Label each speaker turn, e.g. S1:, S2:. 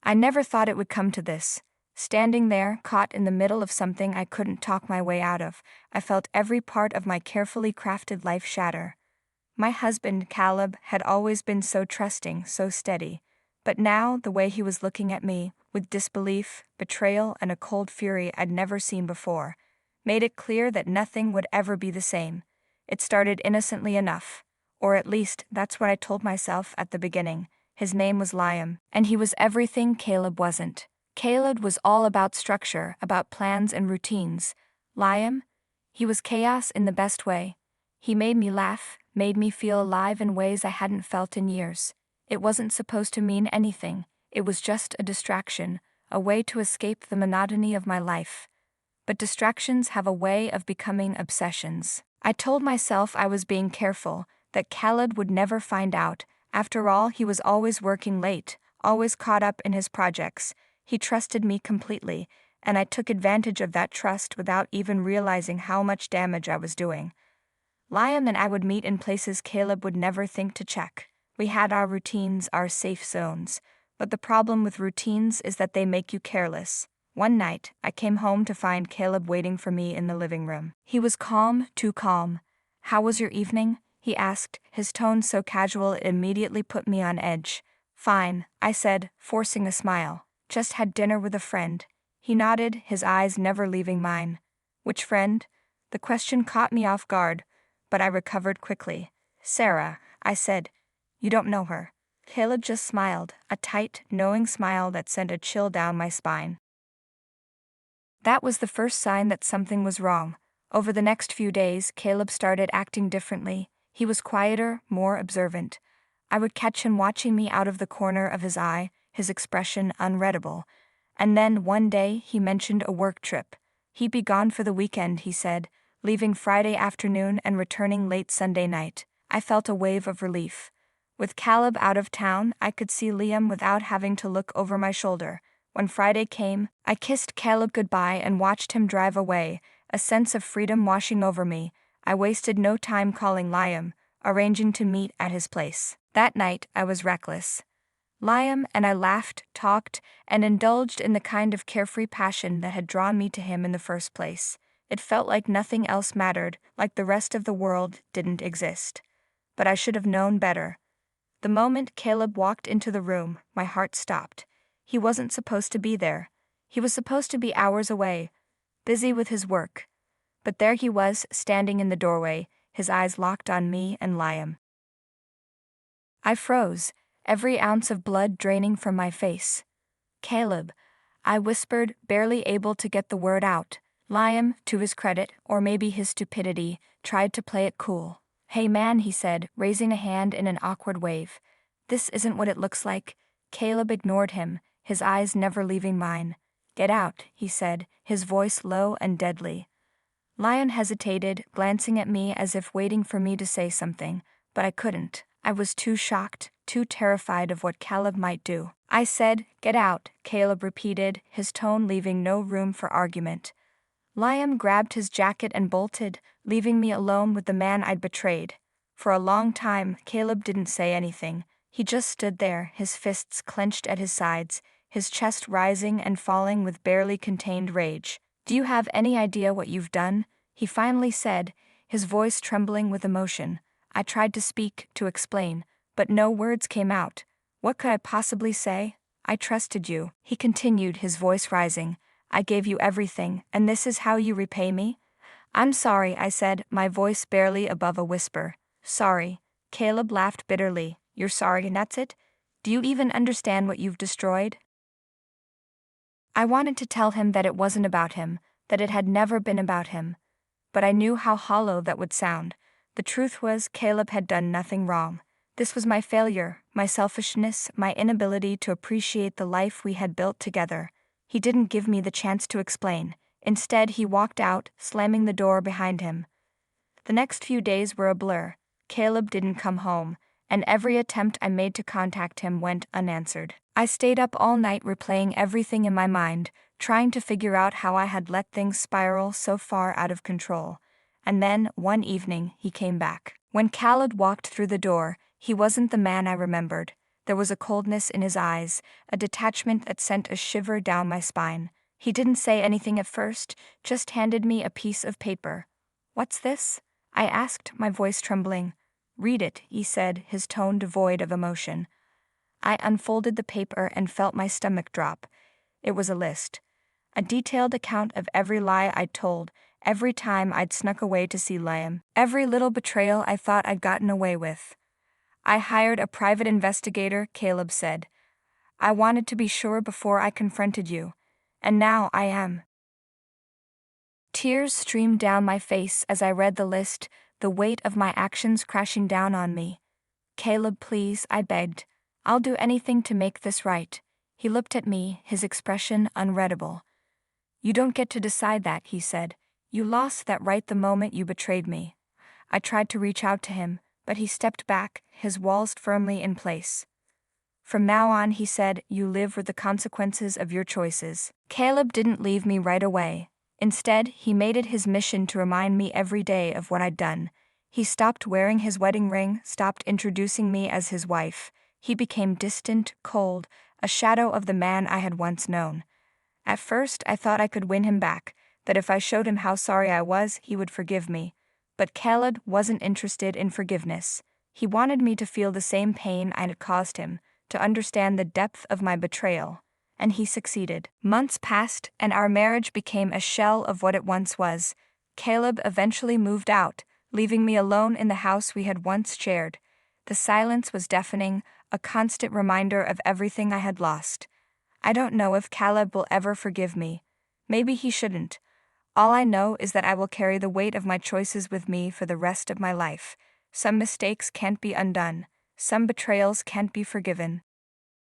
S1: I never thought it would come to this. Standing there, caught in the middle of something I couldn't talk my way out of, I felt every part of my carefully crafted life shatter. My husband, Caleb, had always been so trusting, so steady. But now, the way he was looking at me, with disbelief, betrayal, and a cold fury I'd never seen before, made it clear that nothing would ever be the same. It started innocently enough. Or at least, that's what I told myself at the beginning. His name was Liam, and he was everything Caleb wasn't. Caleb was all about structure, about plans and routines. Liam? He was chaos in the best way. He made me laugh, made me feel alive in ways I hadn't felt in years. It wasn't supposed to mean anything. It was just a distraction, a way to escape the monotony of my life. But distractions have a way of becoming obsessions. I told myself I was being careful, that Khaled would never find out. After all, he was always working late, always caught up in his projects. He trusted me completely, and I took advantage of that trust without even realizing how much damage I was doing. Liam and I would meet in places Caleb would never think to check. We had our routines, our safe zones. But the problem with routines is that they make you careless. One night, I came home to find Caleb waiting for me in the living room. He was calm, too calm. "How was your evening?" he asked, his tone so casual it immediately put me on edge. "Fine," I said, forcing a smile. "Just had dinner with a friend." He nodded, his eyes never leaving mine. "Which friend?" The question caught me off guard, but I recovered quickly. "Sarah," I said. "You don't know her." Caleb just smiled, a tight, knowing smile that sent a chill down my spine. That was the first sign that something was wrong. Over the next few days, Caleb started acting differently. He was quieter, more observant. I would catch him watching me out of the corner of his eye, his expression unreadable. And then, one day, he mentioned a work trip. He'd be gone for the weekend, he said, leaving Friday afternoon and returning late Sunday night. I felt a wave of relief. With Caleb out of town, I could see Liam without having to look over my shoulder. When Friday came, I kissed Caleb goodbye and watched him drive away, a sense of freedom washing over me. I wasted no time calling Liam, arranging to meet at his place. That night, I was reckless. Liam and I laughed, talked, and indulged in the kind of carefree passion that had drawn me to him in the first place. It felt like nothing else mattered, like the rest of the world didn't exist. But I should have known better. The moment Caleb walked into the room, my heart stopped. He wasn't supposed to be there. He was supposed to be hours away, busy with his work. But there he was, standing in the doorway, his eyes locked on me and Liam. I froze, every ounce of blood draining from my face. "Caleb," I whispered, barely able to get the word out. Liam, to his credit, or maybe his stupidity, tried to play it cool. "Hey man," he said, raising a hand in an awkward wave. "This isn't what it looks like." Caleb ignored him, his eyes never leaving mine. "Get out," he said, his voice low and deadly. Liam hesitated, glancing at me as if waiting for me to say something, but I couldn't. I was too shocked, too terrified of what Caleb might do. I said, "Get out," Caleb repeated, his tone leaving no room for argument. Liam grabbed his jacket and bolted, leaving me alone with the man I'd betrayed. For a long time, Caleb didn't say anything. He just stood there, his fists clenched at his sides, his chest rising and falling with barely contained rage. "Do you have any idea what you've done?" he finally said, his voice trembling with emotion. I tried to speak, to explain, but no words came out. What could I possibly say? "I trusted you," he continued, his voice rising. "I gave you everything, and this is how you repay me?" "I'm sorry," I said, my voice barely above a whisper. "Sorry." Caleb laughed bitterly. "You're sorry and that's it? Do you even understand what you've destroyed?" I wanted to tell him that it wasn't about him, that it had never been about him. But I knew how hollow that would sound. The truth was, Caleb had done nothing wrong. This was my failure, my selfishness, my inability to appreciate the life we had built together. He didn't give me the chance to explain. Instead, he walked out, slamming the door behind him. The next few days were a blur. Caleb didn't come home, and every attempt I made to contact him went unanswered. I stayed up all night replaying everything in my mind, trying to figure out how I had let things spiral so far out of control. And then, one evening, he came back. When Khaled walked through the door, he wasn't the man I remembered. There was a coldness in his eyes, a detachment that sent a shiver down my spine. He didn't say anything at first, just handed me a piece of paper. "What's this?" I asked, my voice trembling. "Read it," he said, his tone devoid of emotion. I unfolded the paper and felt my stomach drop. It was a list. A detailed account of every lie I'd told, every time I'd snuck away to see Liam, every little betrayal I thought I'd gotten away with. "I hired a private investigator," Caleb said. "I wanted to be sure before I confronted you. And now I am." Tears streamed down my face as I read the list, the weight of my actions crashing down on me. "Caleb, please," I begged. "I'll do anything to make this right." He looked at me, his expression unreadable. "You don't get to decide that," he said. "You lost that right the moment you betrayed me." I tried to reach out to him, but he stepped back, his walls firmly in place. "From now on," he said, "you live with the consequences of your choices." Caleb didn't leave me right away. Instead, he made it his mission to remind me every day of what I'd done. He stopped wearing his wedding ring, stopped introducing me as his wife. He became distant, cold, a shadow of the man I had once known. At first, I thought I could win him back, that if I showed him how sorry I was, he would forgive me. But Caleb wasn't interested in forgiveness. He wanted me to feel the same pain I had caused him, to understand the depth of my betrayal. And he succeeded. Months passed, and our marriage became a shell of what it once was. Caleb eventually moved out, leaving me alone in the house we had once shared. The silence was deafening, a constant reminder of everything I had lost. I don't know if Caleb will ever forgive me. Maybe he shouldn't. All I know is that I will carry the weight of my choices with me for the rest of my life. Some mistakes can't be undone. Some betrayals can't be forgiven.